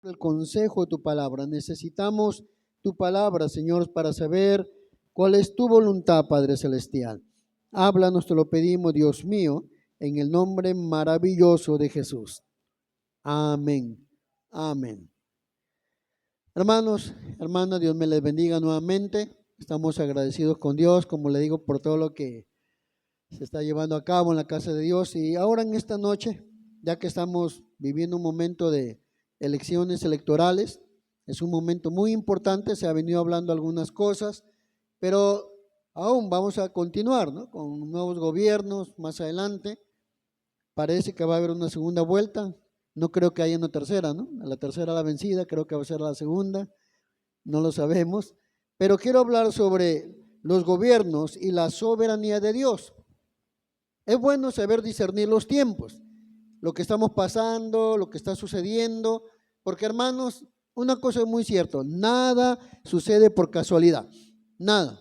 el consejo de tu palabra. Necesitamos tu palabra, Señor, para saber cuál es tu voluntad, Padre Celestial. Háblanos, te lo pedimos, Dios mío, en el nombre maravilloso de Jesús. Amén. Amén. Hermanos, hermanas, Dios me les bendiga nuevamente. Estamos agradecidos con Dios, como le digo, por todo lo que se está llevando a cabo en la casa de Dios. Y ahora en esta noche, ya que estamos viviendo un momento de elecciones electorales, es un momento muy importante, se ha venido hablando algunas cosas, pero aún vamos a continuar, ¿no?, con nuevos gobiernos más adelante. Parece que va a haber una segunda vuelta, no creo que haya una tercera, ¿no? La tercera la vencida, creo que va a ser la segunda, no lo sabemos, pero quiero hablar sobre los gobiernos y la soberanía de Dios. Es bueno saber discernir los tiempos, lo que estamos pasando, lo que está sucediendo, porque hermanos, una cosa es muy cierta, nada sucede por casualidad, nada.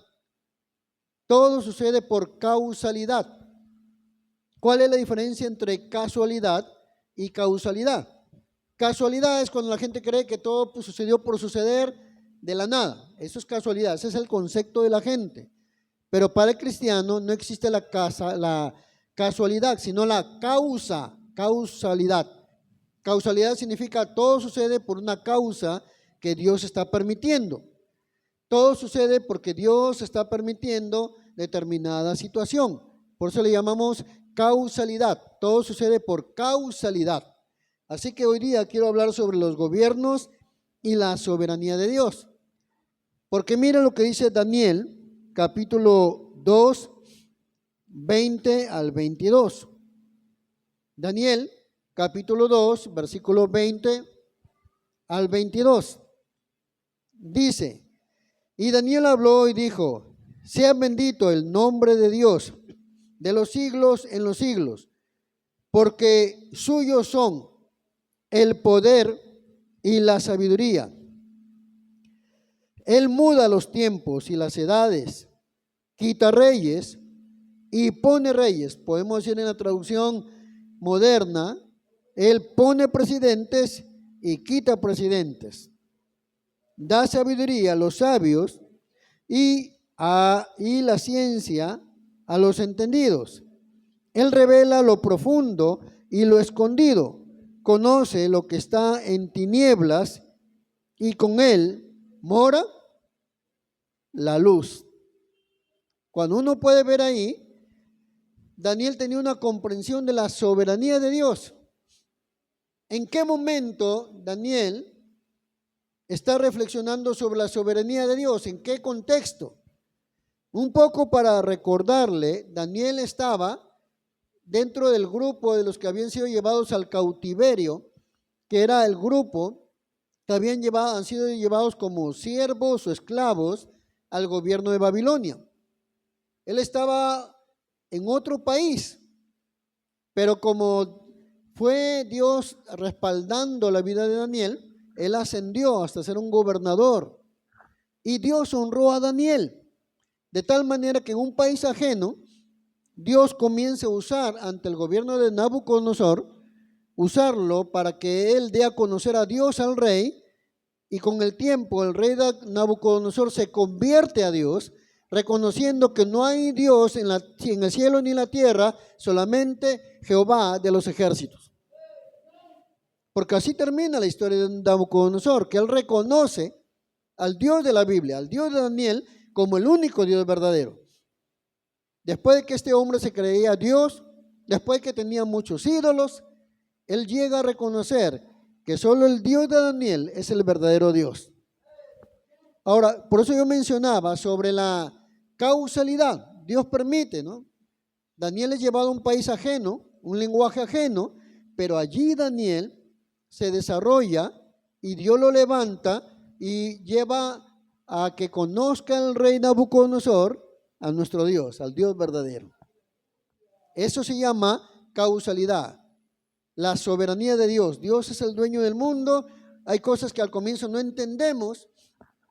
Todo sucede por causalidad. ¿Cuál es la diferencia entre casualidad y causalidad? Casualidad es cuando la gente cree que todo sucedió por suceder de la nada. Eso es casualidad, ese es el concepto de la gente. Pero para el cristiano no existe la casualidad, sino la causalidad. Causalidad significa todo sucede por una causa que Dios está permitiendo. Todo sucede porque Dios está permitiendo determinada situación. Por eso le llamamos causalidad. Todo sucede por causalidad. Así que hoy día quiero hablar sobre los gobiernos y la soberanía de Dios. Porque mira lo que dice Daniel, capítulo 2, 20 al 22. Daniel, capítulo 2, versículo 20 al 22. Dice: y Daniel habló y dijo: sea bendito el nombre de Dios de los siglos en los siglos, porque suyos son el poder y la sabiduría. Él muda los tiempos y las edades, quita reyes y pone reyes. Podemos decir en la traducción moderna, Él pone presidentes y quita presidentes. Da sabiduría a los sabios y la ciencia a los entendidos. Él revela lo profundo y lo escondido. Conoce lo que está en tinieblas y con Él mora la luz. Cuando uno puede ver ahí, Daniel tenía una comprensión de la soberanía de Dios. ¿En qué momento Daniel está reflexionando sobre la soberanía de Dios? ¿En qué contexto? Un poco para recordarle, Daniel estaba dentro del grupo de los que habían sido llevados al cautiverio, que era el grupo que han sido llevados como siervos o esclavos al gobierno de Babilonia. Él estaba en otro país, pero como fue Dios respaldando la vida de Daniel, él ascendió hasta ser un gobernador y Dios honró a Daniel, de tal manera que en un país ajeno, Dios comienza a usar ante el gobierno de Nabucodonosor, usarlo para que él dé a conocer a Dios al rey, y con el tiempo el rey Nabucodonosor se convierte a Dios, reconociendo que no hay Dios en el cielo ni en la tierra, solamente Jehová de los ejércitos. Porque así termina la historia de Nabucodonosor, que él reconoce al Dios de la Biblia, al Dios de Daniel, como el único Dios verdadero. Después de que este hombre se creía Dios, después de que tenía muchos ídolos, él llega a reconocer que solo el Dios de Daniel es el verdadero Dios. Ahora, por eso yo mencionaba sobre la causalidad. Dios permite, ¿no? Daniel es llevado a un país ajeno, un lenguaje ajeno, pero allí Daniel se desarrolla y Dios lo levanta y lleva a que conozca el rey Nabucodonosor a nuestro Dios, al Dios verdadero. Eso se llama causalidad, la soberanía de Dios. Dios es el dueño del mundo. Hay cosas que al comienzo no entendemos.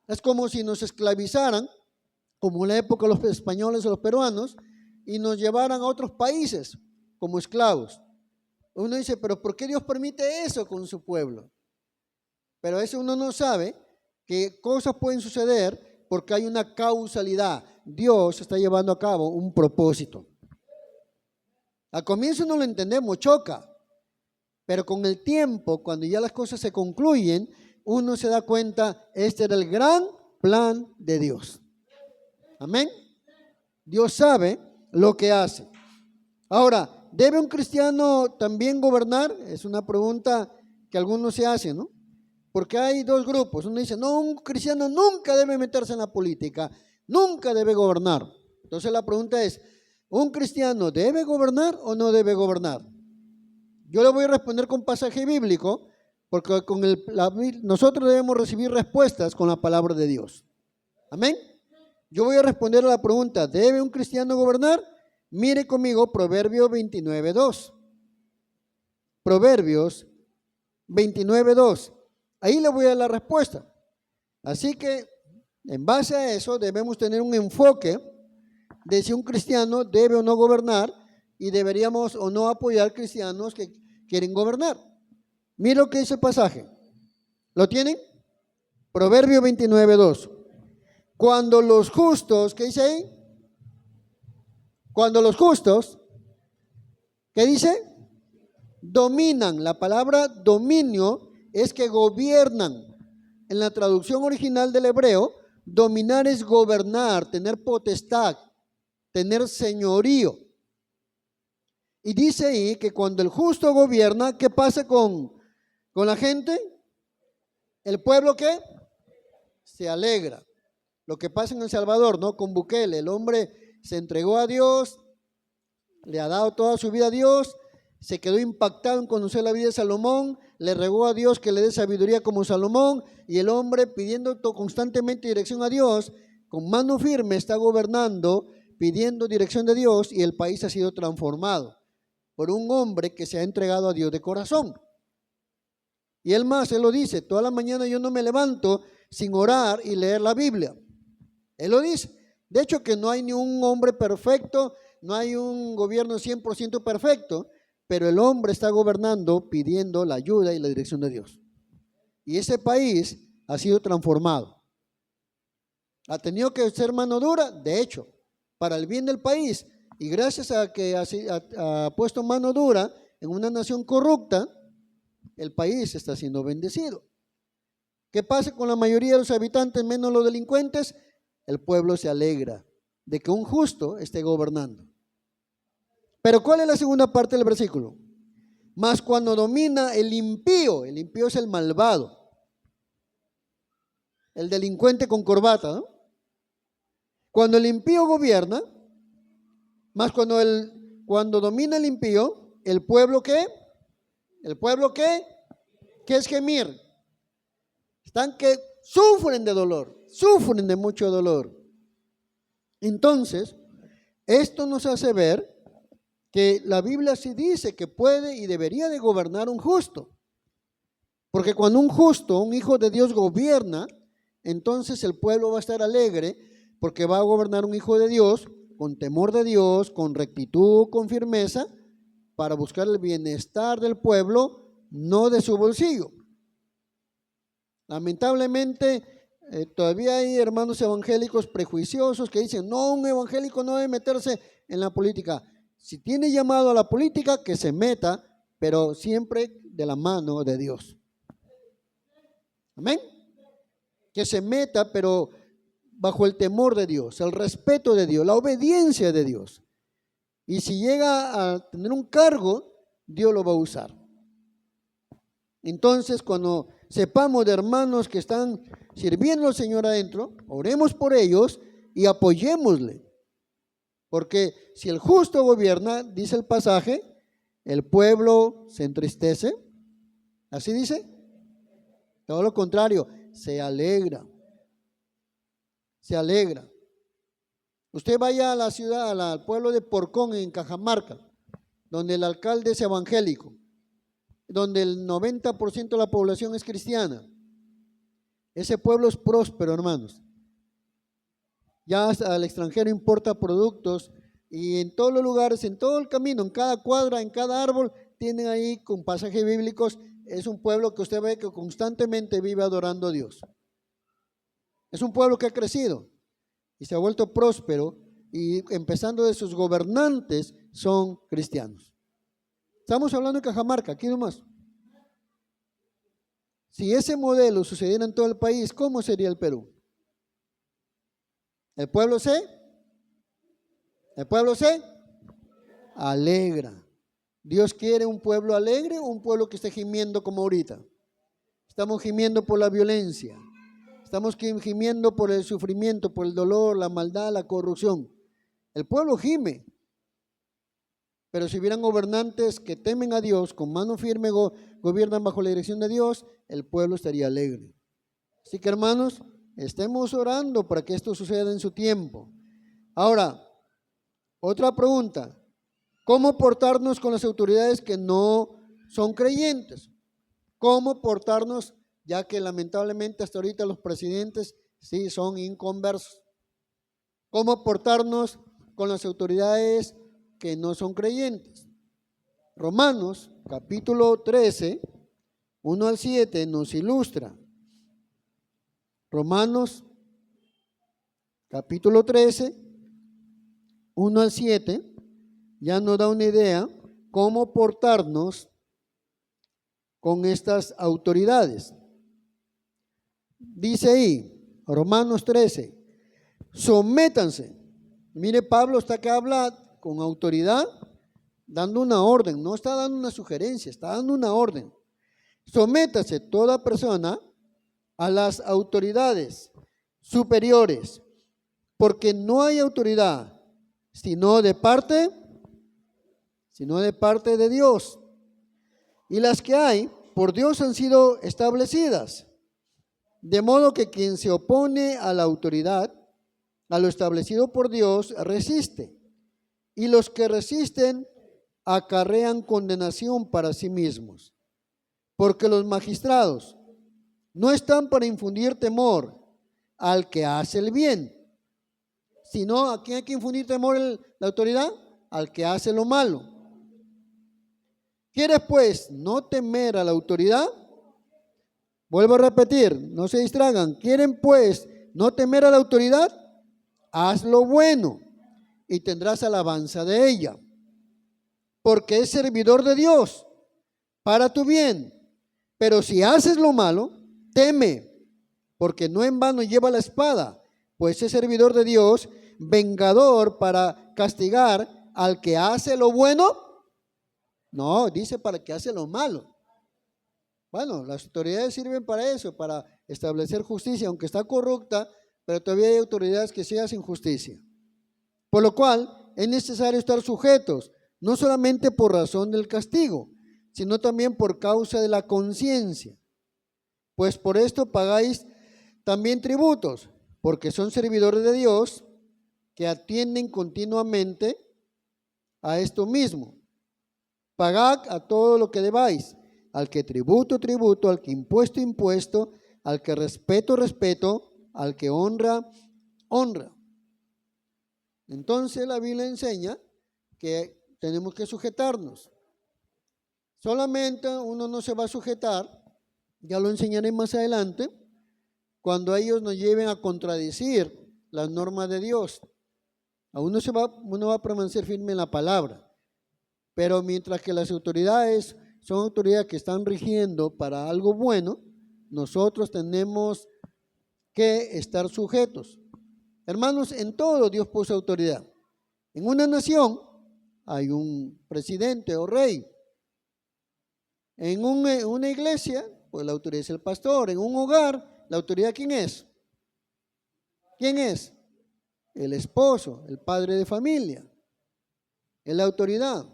Es como si nos esclavizaran, como en la época de los españoles o los peruanos, y nos llevaran a otros países como esclavos. Uno dice, pero ¿por qué Dios permite eso con su pueblo? Pero eso uno no sabe que cosas pueden suceder porque hay una causalidad. Dios está llevando a cabo un propósito. Al comienzo no lo entendemos, choca. Pero con el tiempo, cuando ya las cosas se concluyen, uno se da cuenta, este era el gran plan de Dios. Amén. Dios sabe lo que hace. Ahora, ¿debe un cristiano también gobernar? Es una pregunta que algunos se hacen, ¿no? Porque hay dos grupos. Uno dice, no, un cristiano nunca debe meterse en la política, nunca debe gobernar. Entonces la pregunta es, ¿un cristiano debe gobernar o no debe gobernar? Yo le voy a responder con pasaje bíblico, porque nosotros debemos recibir respuestas con la palabra de Dios. Amén. Yo voy a responder a la pregunta, ¿debe un cristiano gobernar? Mire conmigo Proverbios 29:2. Proverbios 29:2. Ahí le voy a dar la respuesta. Así que, en base a eso, debemos tener un enfoque de si un cristiano debe o no gobernar y deberíamos o no apoyar cristianos que quieren gobernar. Mira lo que dice el pasaje. ¿Lo tienen? Proverbio 29:2. Cuando los justos, ¿qué dice ahí? Cuando los justos, ¿qué dice? Dominan. La palabra dominio es que gobiernan. En la traducción original del hebreo, dominar es gobernar, tener potestad, tener señorío. Y dice ahí que cuando el justo gobierna, ¿qué pasa con la gente? ¿El pueblo qué? Se alegra. Lo que pasa en El Salvador, ¿no? Con Bukele, el hombre se entregó a Dios, le ha dado toda su vida a Dios, se quedó impactado en conocer la vida de Salomón, le rogó a Dios que le dé sabiduría como Salomón, y el hombre pidiendo constantemente dirección a Dios, con mano firme está gobernando, pidiendo dirección de Dios, y el país ha sido transformado por un hombre que se ha entregado a Dios de corazón. Y él lo dice, toda la mañana yo no me levanto sin orar y leer la Biblia. Él lo dice. De hecho que no hay ni un hombre perfecto, no hay un gobierno 100% perfecto, pero el hombre está gobernando pidiendo la ayuda y la dirección de Dios. Y ese país ha sido transformado. ¿Ha tenido que ser mano dura? De hecho, para el bien del país. Y gracias a que ha puesto mano dura en una nación corrupta, el país está siendo bendecido. ¿Qué pasa con la mayoría de los habitantes, menos los delincuentes? El pueblo se alegra de que un justo esté gobernando. Pero ¿cuál es la segunda parte del versículo? Mas cuando domina el impío es el malvado, el delincuente con corbata, ¿no? Cuando el impío gobierna, más cuando domina el impío, ¿el pueblo qué? ¿El pueblo qué? ¿Qué es gemir? Están que sufren de dolor, sufren de mucho dolor. Entonces, esto nos hace ver que la Biblia sí dice que puede y debería de gobernar un justo. Porque cuando un justo, un hijo de Dios gobierna, entonces el pueblo va a estar alegre porque va a gobernar un hijo de Dios con temor de Dios, con rectitud, con firmeza, para buscar el bienestar del pueblo, no de su bolsillo. Lamentablemente, todavía hay hermanos evangélicos prejuiciosos que dicen, no, un evangélico no debe meterse en la política. Si tiene llamado a la política, que se meta, pero siempre de la mano de Dios. Amén. Que se meta, pero bajo el temor de Dios, el respeto de Dios, la obediencia de Dios. Y si llega a tener un cargo, Dios lo va a usar. Entonces, cuando sepamos de hermanos que están sirviendo al Señor adentro, oremos por ellos y apoyémosle. Porque si el justo gobierna, dice el pasaje, el pueblo se entristece. ¿Así dice? Todo lo contrario, se alegra. Se alegra. Usted vaya a la ciudad, al pueblo de Porcón en Cajamarca, donde el alcalde es evangélico, donde el 90% de la población es cristiana. Ese pueblo es próspero, hermanos. Ya hasta el extranjero importa productos y en todos los lugares, en todo el camino, en cada cuadra, en cada árbol, tienen ahí con pasajes bíblicos, es un pueblo que usted ve que constantemente vive adorando a Dios. Es un pueblo que ha crecido y se ha vuelto próspero, y empezando de sus gobernantes son cristianos. Estamos hablando de Cajamarca, aquí nomás. Si ese modelo sucediera en todo el país, ¿cómo sería el Perú? El pueblo se alegra. Dios quiere un pueblo alegre o un pueblo que esté gimiendo como ahorita. Estamos gimiendo por la violencia. Estamos gimiendo por el sufrimiento, por el dolor, la maldad, la corrupción. El pueblo gime. Pero si hubieran gobernantes que temen a Dios, con mano firme gobiernan bajo la dirección de Dios, el pueblo estaría alegre. Así que, hermanos, estemos orando para que esto suceda en su tiempo. Ahora, otra pregunta. ¿Cómo portarnos con las autoridades que no son creyentes? ¿Cómo portarnos, ya que lamentablemente hasta ahorita los presidentes sí son inconversos? ¿Cómo portarnos con las autoridades que no son creyentes? Romanos capítulo 13, 1 al 7 nos ilustra. Romanos capítulo 13, 1 al 7, ya nos da una idea cómo portarnos con estas autoridades. Dice ahí, Romanos 13, sométanse. Mire, Pablo está que habla con autoridad, dando una orden, no está dando una sugerencia, está dando una orden. Sométase toda persona a las autoridades superiores, porque no hay autoridad sino de parte de Dios. Y las que hay, por Dios han sido establecidas. De modo que quien se opone a la autoridad, a lo establecido por Dios, resiste. Y los que resisten acarrean condenación para sí mismos. Porque los magistrados no están para infundir temor al que hace el bien, sino ¿a quién hay que infundir temor la autoridad? Al que hace lo malo. ¿Quieres pues no temer a la autoridad? Vuelvo a repetir, no se distraigan. ¿Quieren pues no temer a la autoridad? Haz lo bueno y tendrás alabanza de ella, porque es servidor de Dios para tu bien. Pero si haces lo malo, teme, porque no en vano lleva la espada, pues es servidor de Dios, vengador para castigar al que hace lo bueno. No, dice para el que hace lo malo. Bueno, las autoridades sirven para eso, para establecer justicia, aunque está corrupta, pero todavía hay autoridades que sí hacen justicia. Por lo cual es necesario estar sujetos, no solamente por razón del castigo, sino también por causa de la conciencia. Pues por esto pagáis también tributos, porque son servidores de Dios que atienden continuamente a esto mismo. Pagad a todo lo que debáis, al que tributo, tributo, al que impuesto, impuesto, al que respeto, respeto, al que honra, honra. Entonces la Biblia enseña que tenemos que sujetarnos. Solamente uno no se va a sujetar, ya lo enseñaré más adelante, cuando ellos nos lleven a contradecir las normas de Dios. Uno va a permanecer firme en la palabra. Pero mientras que las autoridades son autoridades que están rigiendo para algo bueno, nosotros tenemos que estar sujetos. Hermanos, en todo Dios puso autoridad. En una nación hay un presidente o rey. En una iglesia, pues la autoridad es el pastor. En un hogar, ¿la autoridad quién es? ¿Quién es? El esposo, el padre de familia. Es la autoridad.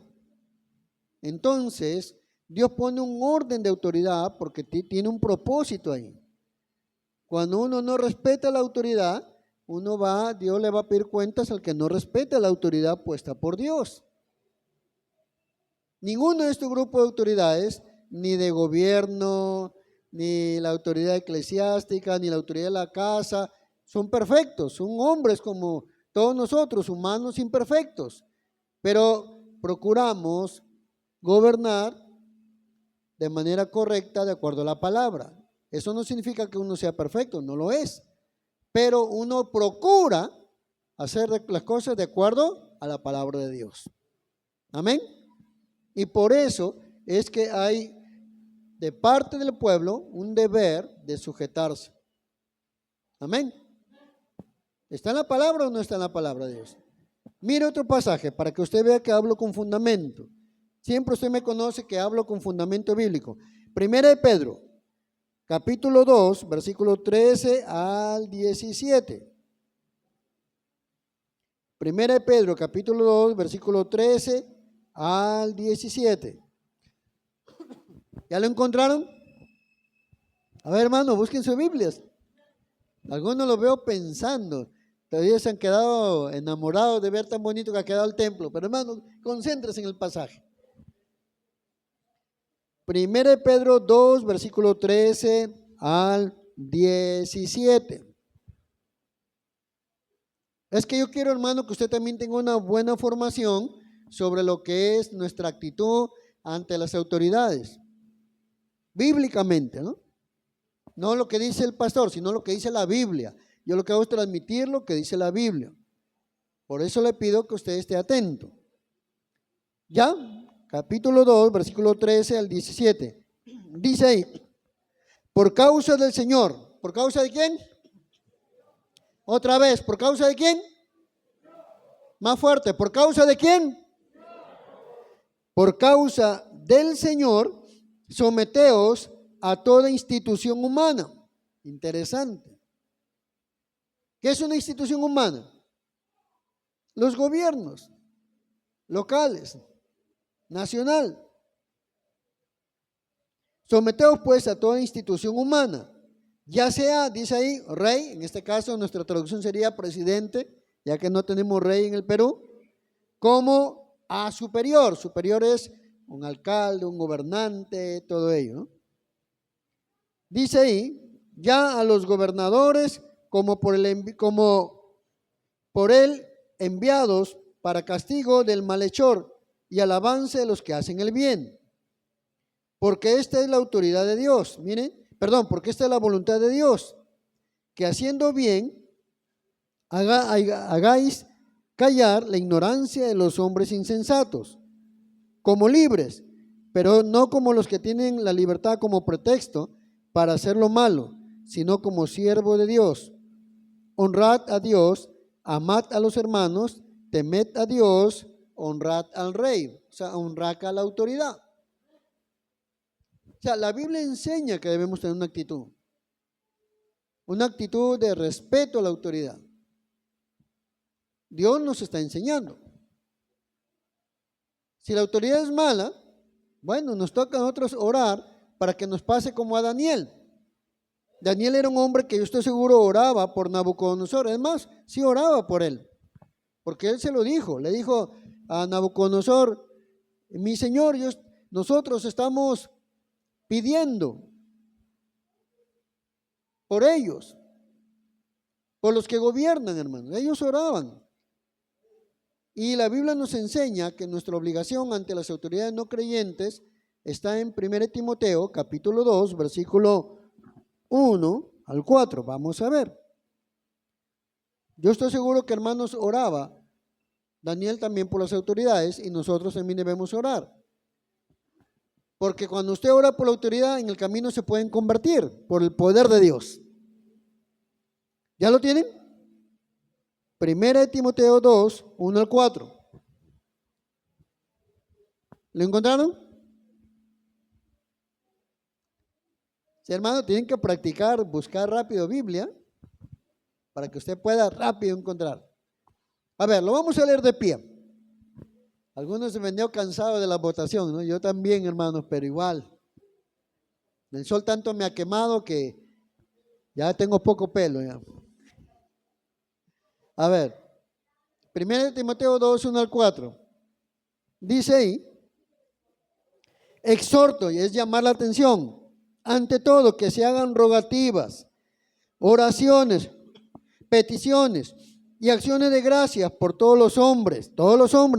Entonces, Dios pone un orden de autoridad porque tiene un propósito ahí. Cuando uno no respeta la autoridad, Dios le va a pedir cuentas al que no respeta la autoridad puesta por Dios. Ninguno de estos grupos de autoridades, ni de gobierno, ni la autoridad eclesiástica, ni la autoridad de la casa, son perfectos, son hombres como todos nosotros, humanos imperfectos, pero procuramos gobernar de manera correcta de acuerdo a la palabra. Eso no significa que uno sea perfecto, no lo es. Pero uno procura hacer las cosas de acuerdo a la palabra de Dios. Amén. Y por eso es que hay de parte del pueblo un deber de sujetarse. Amén. ¿Está en la palabra o no está en la palabra de Dios? Mire otro pasaje para que usted vea que hablo con fundamento. Siempre usted me conoce que hablo con fundamento bíblico. Primera de Pedro, capítulo 2, versículo 13 al 17. Primera de Pedro, capítulo 2, versículo 13 al 17. ¿Ya lo encontraron? A ver, hermano, busquen sus Biblias. Algunos los veo pensando. Todavía se han quedado enamorados de ver tan bonito que ha quedado el templo. Pero hermano, concéntrese en el pasaje. Primera de Pedro 2, versículo 13 al 17. Es que yo quiero, hermano, que usted también tenga una buena formación sobre lo que es nuestra actitud ante las autoridades. Bíblicamente, ¿no? No lo que dice el pastor, sino lo que dice la Biblia. Yo lo que hago es transmitir lo que dice la Biblia. Por eso le pido que usted esté atento. ¿Ya? Capítulo 2, versículo 13 al 17. Dice ahí, por causa del Señor. ¿Por causa de quién? Otra vez, ¿por causa de quién? Más fuerte, ¿por causa de quién? Por causa del Señor, someteos a toda institución humana. Interesante. ¿Qué es una institución humana? Los gobiernos locales, nacional. Someteos pues a toda institución humana, ya sea, dice ahí, rey, en este caso nuestra traducción sería presidente, ya que no tenemos rey en el Perú, como a superior. Superior es un alcalde, un gobernante, todo ello, ¿no? Dice ahí, ya a los gobernadores como por él enviados para castigo del malhechor y al avance de los que hacen el bien. Porque esta es la autoridad de Dios, porque esta es la voluntad de Dios, que haciendo bien hagáis callar la ignorancia de los hombres insensatos, como libres, pero no como los que tienen la libertad como pretexto para hacer lo malo, sino como siervo de Dios. Honrad a Dios, amad a los hermanos, temed a Dios, honrad al rey, o sea, honrad a la autoridad. O sea, la Biblia enseña que debemos tener una actitud de respeto a la autoridad. Dios nos está enseñando. Si la autoridad es mala, bueno, nos toca a nosotros orar para que nos pase como a Daniel. Daniel era un hombre que yo estoy seguro oraba por Nabucodonosor. Es más, sí oraba por él, porque él se lo dijo. Le dijo a Nabucodonosor, mi señor, nosotros estamos pidiendo por ellos, por los que gobiernan, hermanos. Ellos oraban. Y la Biblia nos enseña que nuestra obligación ante las autoridades no creyentes está en 1 Timoteo, capítulo 2, versículo 1 al 4. Vamos a ver. Yo estoy seguro que hermanos oraba, Daniel también por las autoridades, y nosotros también debemos orar. Porque cuando usted ora por la autoridad, en el camino se pueden convertir por el poder de Dios. ¿Ya lo tienen? 1 Timoteo 2, 1 al 4. ¿Lo encontraron? Sí, hermano, tienen que practicar, buscar rápido Biblia para que usted pueda rápido encontrar. A ver, lo vamos a leer de pie. Algunos se venían cansados de la votación, ¿no? Yo también, hermanos, pero igual. El sol tanto me ha quemado que ya tengo poco pelo ya. A ver, 1 Timoteo 2, 1 al 4. Dice ahí, exhorto, y es llamar la atención, ante todo que se hagan rogativas, oraciones, peticiones y acciones de gracias por todos los hombres,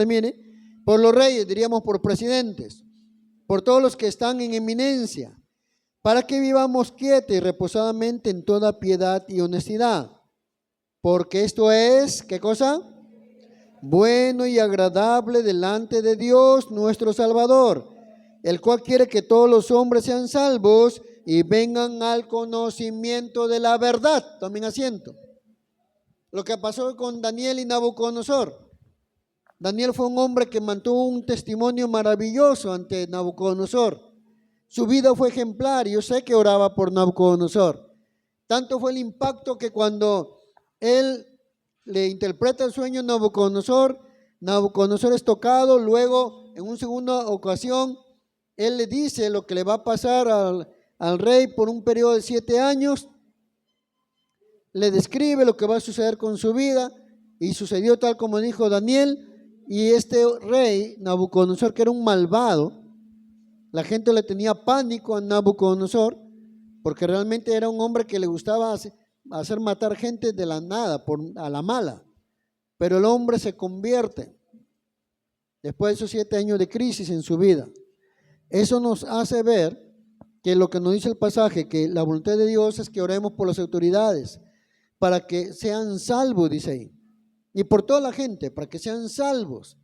mire, por los reyes, diríamos por presidentes, por todos los que están en eminencia, para que vivamos quieta y reposadamente en toda piedad y honestidad. Porque esto es, ¿qué cosa? Bueno y agradable delante de Dios nuestro Salvador, el cual quiere que todos los hombres sean salvos y vengan al conocimiento de la verdad. Tomen asiento. Lo que pasó con Daniel y Nabucodonosor. Daniel fue un hombre que mantuvo un testimonio maravilloso ante Nabucodonosor. Su vida fue ejemplar y yo sé que oraba por Nabucodonosor. Tanto fue el impacto que cuando él le interpreta el sueño a Nabucodonosor, Nabucodonosor es tocado. Luego, en una segunda ocasión, él le dice lo que le va a pasar al rey por un periodo de 7 años. Le describe lo que va a suceder con su vida y sucedió tal como dijo Daniel. Y este rey, Nabucodonosor, que era un malvado, la gente le tenía pánico a Nabucodonosor porque realmente era un hombre que le gustaba hacer matar gente de la nada, a la mala. Pero el hombre se convierte después de esos 7 años de crisis en su vida. Eso nos hace ver que lo que nos dice el pasaje, que la voluntad de Dios es que oremos por las autoridades para que sean salvos, dice ahí. Y por toda la gente, para que sean salvos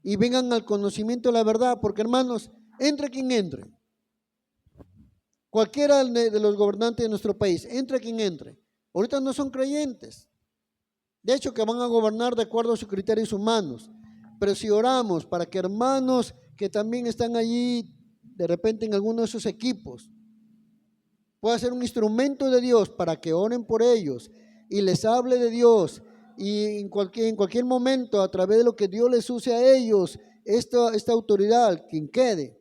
y vengan al conocimiento de la verdad. Porque, hermanos, entre quien entre, cualquiera de los gobernantes de nuestro país, entre quien entre, ahorita no son creyentes. De hecho, que van a gobernar de acuerdo a sus criterios humanos. Pero si oramos para que hermanos que también están allí, de repente en alguno de esos equipos, pueda ser un instrumento de Dios para que oren por ellos y les hable de Dios. Y en cualquier momento, a través de lo que Dios les use a ellos, esta autoridad, quien quede,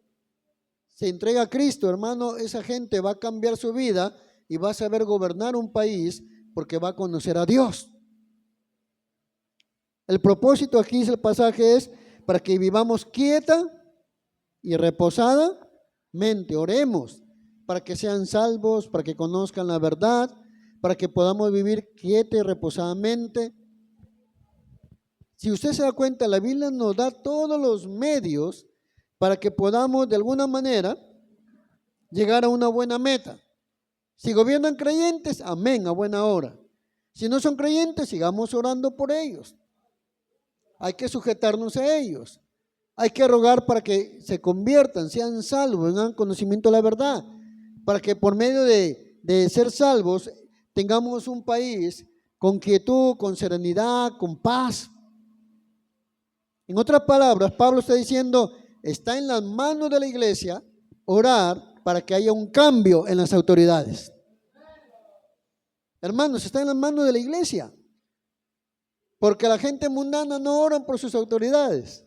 se entrega a Cristo, hermano, esa gente va a cambiar su vida y va a saber gobernar un país porque va a conocer a Dios. El propósito aquí, dice el pasaje, es para que vivamos quieta y reposadamente. Oremos para que sean salvos, para que conozcan la verdad, para que podamos vivir quieta y reposadamente. Si usted se da cuenta, la Biblia nos da todos los medios para que podamos de alguna manera llegar a una buena meta. Si gobiernan creyentes, amén, a buena hora. Si no son creyentes, sigamos orando por ellos. Hay que sujetarnos a ellos. Hay que rogar para que se conviertan, sean salvos, tengan conocimiento de la verdad, para que por medio de ser salvos tengamos un país con quietud, con serenidad, con paz. En otras palabras, Pablo está diciendo, está en las manos de la iglesia orar para que haya un cambio en las autoridades. Hermanos, está en las manos de la iglesia, porque la gente mundana no ora por sus autoridades.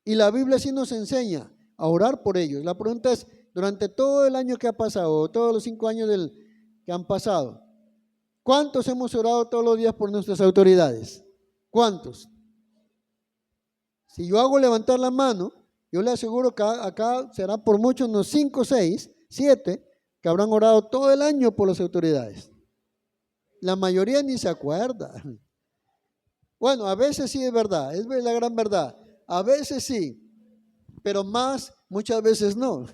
Y la Biblia sí nos enseña a orar por ellos. La pregunta es, durante todo el año que ha pasado, todos los 5 años que han pasado, ¿cuántos hemos orado todos los días por nuestras autoridades? ¿Cuántos? Si yo hago levantar la mano, yo le aseguro que acá será por mucho unos 5, 6, 7 que habrán orado todo el año por las autoridades. La mayoría ni se acuerda. Bueno, a veces sí es verdad, es la gran verdad. A veces sí, pero muchas veces no.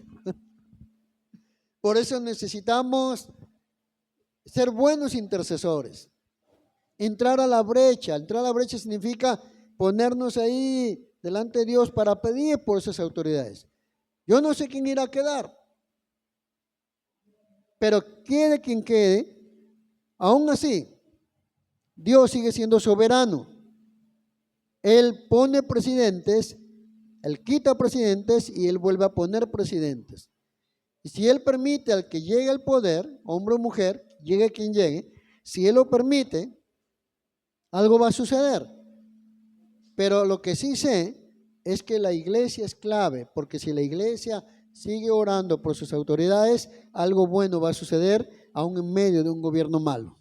Por eso necesitamos ser buenos intercesores. Entrar a la brecha. Entrar a la brecha significa ponernos ahí delante de Dios para pedir por esas autoridades. Yo no sé quién irá a quedar, pero quede quien quede, aún así, Dios sigue siendo soberano. Él pone presidentes, Él quita presidentes y Él vuelve a poner presidentes. Y si Él permite al que llegue al poder, hombre o mujer, llegue quien llegue, si Él lo permite, algo va a suceder. Pero lo que sí sé es que la iglesia es clave, porque si la iglesia sigue orando por sus autoridades, algo bueno va a suceder aún en medio de un gobierno malo.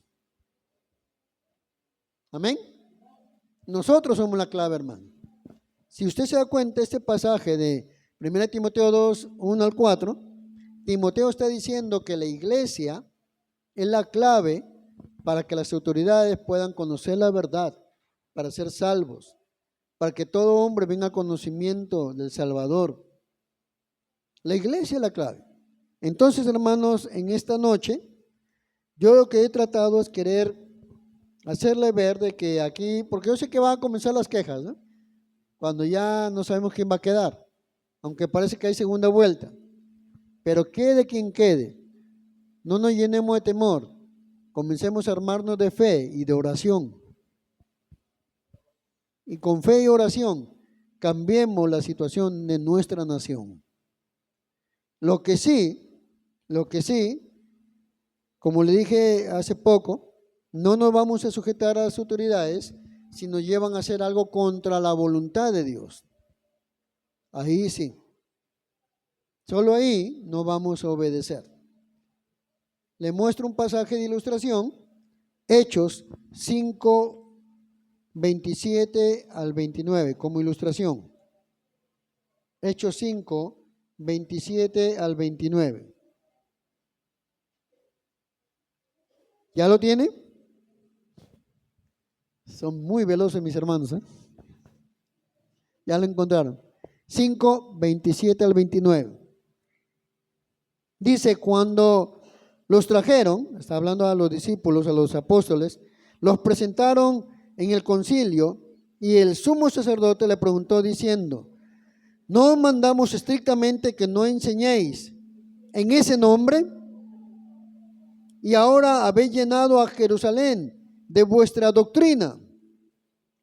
Amén. Nosotros somos la clave, hermano. Si usted se da cuenta, este pasaje de 1 Timoteo 2, 1 al 4, Timoteo está diciendo que la iglesia es la clave para que las autoridades puedan conocer la verdad, para ser salvos, para que todo hombre venga a conocimiento del Salvador. La iglesia es la clave. Entonces, hermanos, en esta noche, yo lo que he tratado es querer hacerle ver de que aquí, porque yo sé que van a comenzar las quejas, ¿no? Cuando ya no sabemos quién va a quedar, aunque parece que hay segunda vuelta, pero quede quien quede, no nos llenemos de temor, comencemos a armarnos de fe y de oración, y con fe y oración cambiemos la situación de nuestra nación. Lo que sí, como le dije hace poco, no nos vamos a sujetar a las autoridades si nos llevan a hacer algo contra la voluntad de Dios. Ahí sí. Solo ahí no vamos a obedecer. Le muestro un pasaje de ilustración, Hechos 5, 27 al 29, como ilustración. Hechos 5, 27 al 29. ¿Ya lo tiene? Son muy veloces mis hermanos, ¿eh? Ya lo encontraron. 5, 27 al 29. Dice, cuando los trajeron, está hablando a los discípulos, a los apóstoles, los presentaron en el concilio y el sumo sacerdote le preguntó diciendo, ¿no mandamos estrictamente que no enseñéis en ese nombre? Y ahora habéis llenado a Jerusalén de vuestra doctrina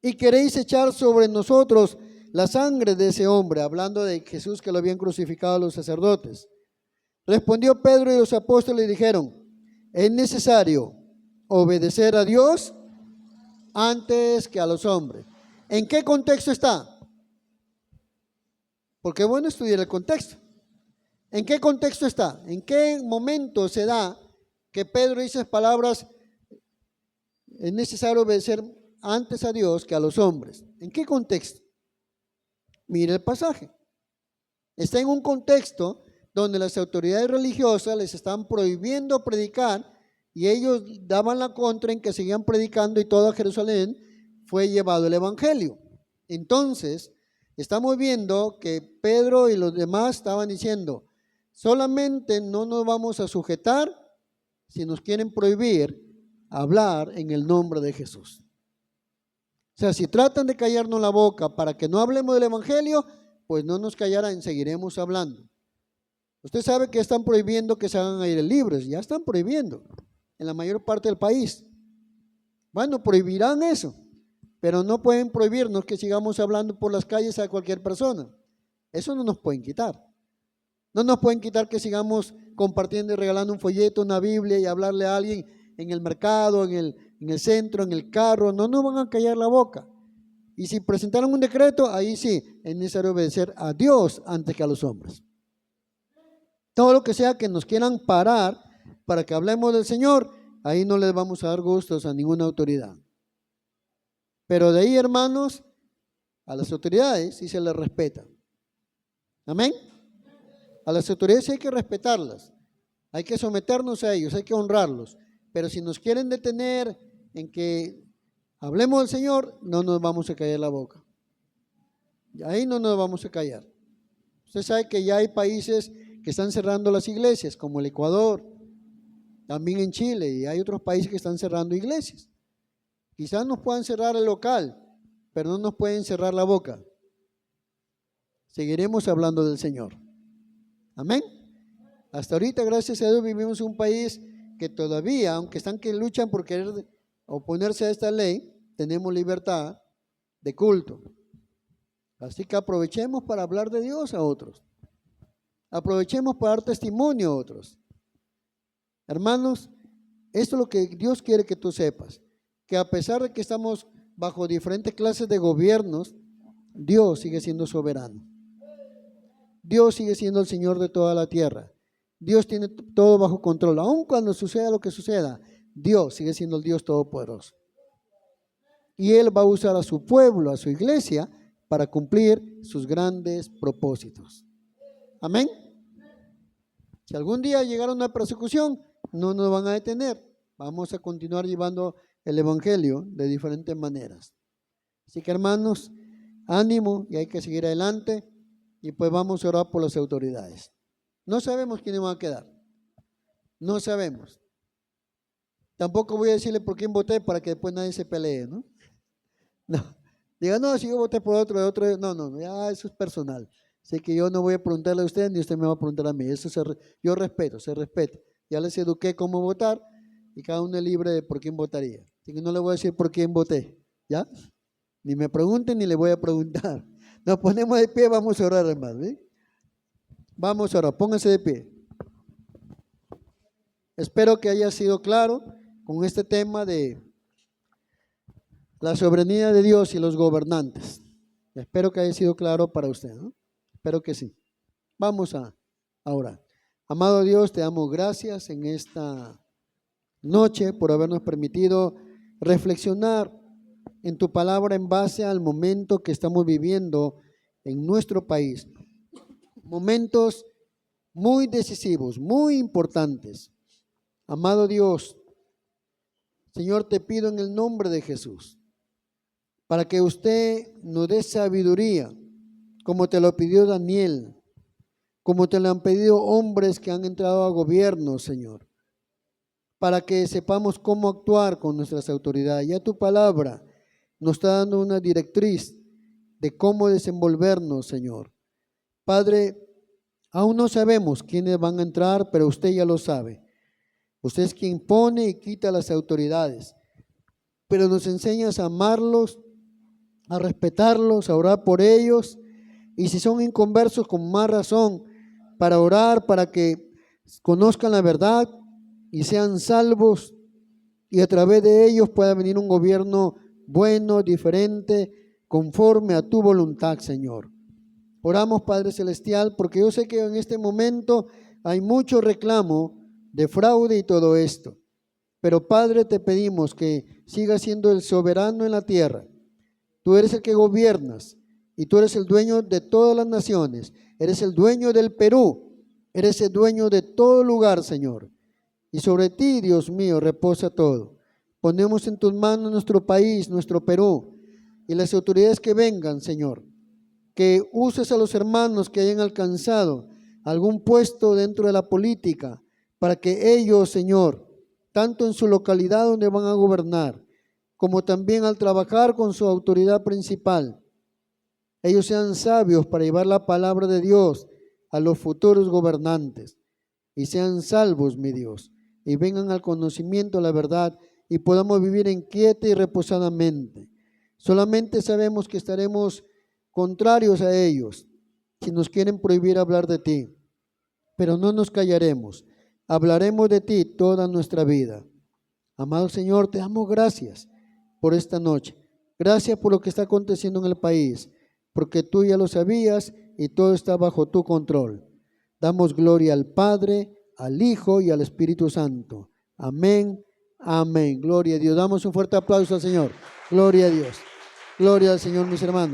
y queréis echar sobre nosotros la sangre de ese hombre, hablando de Jesús que lo habían crucificado los sacerdotes. Respondió Pedro y los apóstoles y dijeron, es necesario obedecer a Dios antes que a los hombres. ¿En qué contexto está? Porque es bueno estudiar el contexto. ¿En qué contexto está? ¿En qué momento se da que Pedro dice palabras, es necesario obedecer antes a Dios que a los hombres? ¿En qué contexto? Mire el pasaje. Está en un contexto donde las autoridades religiosas les están prohibiendo predicar y ellos daban la contra en que seguían predicando y toda Jerusalén fue llevado el evangelio. Entonces, estamos viendo que Pedro y los demás estaban diciendo, solamente no nos vamos a sujetar si nos quieren prohibir hablar en el nombre de Jesús. O sea, si tratan de callarnos la boca para que no hablemos del evangelio, pues no nos callarán, seguiremos hablando. Usted sabe que están prohibiendo que se hagan aire libres, ya están prohibiendo en la mayor parte del país. Bueno, prohibirán eso, pero no pueden prohibirnos que sigamos hablando por las calles a cualquier persona. Eso no nos pueden quitar. No nos pueden quitar que sigamos compartiendo y regalando un folleto, una Biblia y hablarle a alguien en el mercado, en el centro, en el carro. No nos van a callar la boca. Y si presentaron un decreto, ahí sí es necesario obedecer a Dios antes que a los hombres. Todo lo que sea que nos quieran parar para que hablemos del Señor, ahí no les vamos a dar gustos a ninguna autoridad. Pero de ahí, hermanos, a las autoridades sí se les respeta. Amén. A las autoridades sí hay que respetarlas, hay que someternos a ellos, hay que honrarlos. Pero si nos quieren detener en que hablemos del Señor, no nos vamos a callar la boca. Ahí no nos vamos a callar. Usted sabe que ya hay países que están cerrando las iglesias, como el Ecuador, también en Chile, y hay otros países que están cerrando iglesias. Quizás nos puedan cerrar el local, pero no nos pueden cerrar la boca. Seguiremos hablando del Señor. Amén. Hasta ahorita, gracias a Dios, vivimos en un país que todavía, aunque están que luchan por querer oponerse a esta ley, tenemos libertad de culto. Así que aprovechemos para hablar de Dios a otros. Aprovechemos para dar testimonio a otros. Hermanos, esto es lo que Dios quiere que tú sepas, que a pesar de que estamos bajo diferentes clases de gobiernos, Dios sigue siendo soberano. Dios sigue siendo el Señor de toda la tierra. Dios tiene todo bajo control. Aun cuando suceda lo que suceda, Dios sigue siendo el Dios todopoderoso. Y Él va a usar a su pueblo, a su iglesia, para cumplir sus grandes propósitos. Amén. Si algún día llegara una persecución, no nos van a detener. Vamos a continuar llevando el evangelio de diferentes maneras. Así que, hermanos, ánimo y hay que seguir adelante y pues vamos a orar por las autoridades. No sabemos quiénes van a quedar. No sabemos. Tampoco voy a decirle por quién voté para que después nadie se pelee, ¿no? No. Diga, no, si yo voté por otro, no, ya eso es personal. Así que yo no voy a preguntarle a usted, ni usted me va a preguntar a mí. Eso yo respeto, se respeta. Ya les eduqué cómo votar y cada uno es libre de por quién votaría. Así que no le voy a decir por quién voté, ¿ya? Ni me pregunten ni le voy a preguntar. Nos ponemos de pie, vamos a orar, hermano. ¿Sí? Vamos a orar, pónganse de pie. Espero que haya sido claro con este tema de la soberanía de Dios y los gobernantes. Espero que haya sido claro para usted, ¿no? Espero que sí. Vamos a orar. Amado Dios, te damos gracias en esta noche por habernos permitido reflexionar en tu palabra en base al momento que estamos viviendo en nuestro país. Momentos muy decisivos, muy importantes. Amado Dios, Señor, te pido en el nombre de Jesús, para que usted nos dé sabiduría, como te lo pidió Daniel, como te lo han pedido hombres que han entrado a gobierno, Señor, para que sepamos cómo actuar con nuestras autoridades. Ya tu palabra nos está dando una directriz de cómo desenvolvernos, Señor. Padre, aún no sabemos quiénes van a entrar, pero usted ya lo sabe. Usted es quien pone y quita las autoridades, pero nos enseñas a amarlos, a respetarlos, a orar por ellos, y si son inconversos, con más razón, para orar, para que conozcan la verdad y sean salvos, y a través de ellos pueda venir un gobierno bueno, diferente, conforme a tu voluntad, Señor. Oramos, Padre Celestial, porque yo sé que en este momento hay mucho reclamo de fraude y todo esto. Pero Padre, te pedimos que sigas siendo el soberano en la tierra. Tú eres el que gobiernas y tú eres el dueño de todas las naciones. Eres el dueño del Perú. Eres el dueño de todo lugar, Señor. Y sobre ti, Dios mío, reposa todo. Ponemos en tus manos nuestro país, nuestro Perú, y las autoridades que vengan, Señor. Que uses a los hermanos que hayan alcanzado algún puesto dentro de la política, para que ellos, Señor, tanto en su localidad donde van a gobernar, como también al trabajar con su autoridad principal, ellos sean sabios para llevar la palabra de Dios a los futuros gobernantes y sean salvos, mi Dios, y vengan al conocimiento de la verdad y podamos vivir en quieta y reposadamente. Solamente sabemos que estaremos contrarios a ellos si nos quieren prohibir hablar de ti, pero no nos callaremos. Hablaremos de ti toda nuestra vida. Amado Señor, te damos gracias por esta noche. Gracias por lo que está aconteciendo en el país, porque tú ya lo sabías y todo está bajo tu control. Damos gloria al Padre, al Hijo y al Espíritu Santo. Amén, amén. Gloria a Dios. Damos un fuerte aplauso al Señor. Gloria a Dios. Gloria al Señor, mis hermanos.